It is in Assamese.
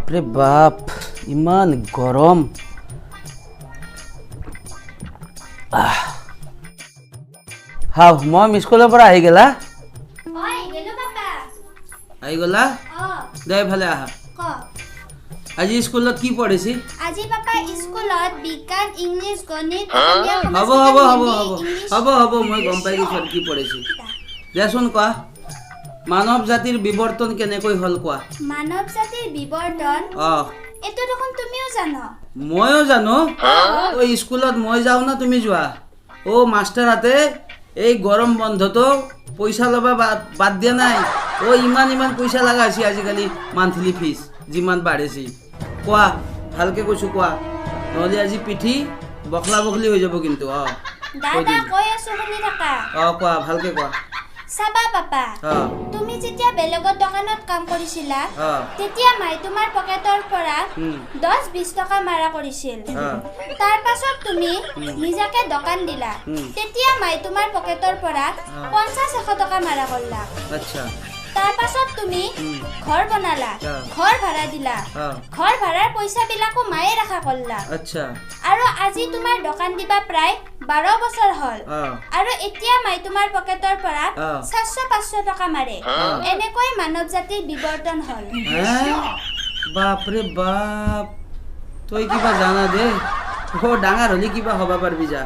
বাপৰে বাপ ইমান গৰম হাও মই স্কুলৰ পৰা আহি গেলা আহি গলা দে ভালে আহা আজি স্কুলত কি পঢ়িছি আজি পাপা স্কুলত বিজ্ঞান ইংলিছ গণিত হ'ব হ'ব হ'ব হ'ব হ'ব হ'ব মই গম পাই গৈছো কি পঢ়িছি দেচোন কোৱা মানৱ জাতিৰ বিৱৰ্তন কেনেকৈ হল কোৱা মানৱ জাতিৰ বিৱৰ্তন এটো দেখোন তুমিও জানো মইও জানো ও স্কুলত মই যাও না তুমি যোৱা ও মাস্টাৰ হাতে এই গৰম বন্ধটো পইচা লবা বাদ দিয়া নাই ও ইমান ইমান পইচা লাগা আছে আজিকালি মান্থলি ফিজ যিমান বাঢ়িছে কোৱা ভালকে কৈছো কোৱা নহলে আজি পিঠি বখলা বখলি হৈ যাব কিন্তু দাদা কৈ আছো শুনি থাকা কোৱা ভালকে কোৱা সাবা পাপা তুমি যেতিয়া বেলেগৰ দোকানত কাম কৰিছিলা তেতিয়া মাই তোমাৰ পকেটৰ পৰা 10-20 টকা মাৰা কৰিছিল তাৰ পাছত তুমি নিজাকে দোকান দিলা তেতিয়া মাই তোমাৰ পকেটৰ পৰা 50-100 টকা মাৰা কৰিলা আচ্ছা তাৰ পাছত তুমি ঘৰ বনালা ঘৰ ভাড়া দিলা ঘৰ ভাড়াৰ পইচা বিলাকো মায়ে ৰাখা কৰিলা আচ্ছা আৰু আজি তোমাৰ দোকান দিবা প্ৰায় 12 বছৰ হল আৰু এতিয়া মাই তোমাৰ পকেটৰ পৰা 400-500 টকা মাৰে এনেকৈ মানৱ জাতিৰ বিৱৰ্তন হল বাপৰে বাপ তই কিবা জানা দে ডাঙৰ হলি কিবা হবা পাৰবি যা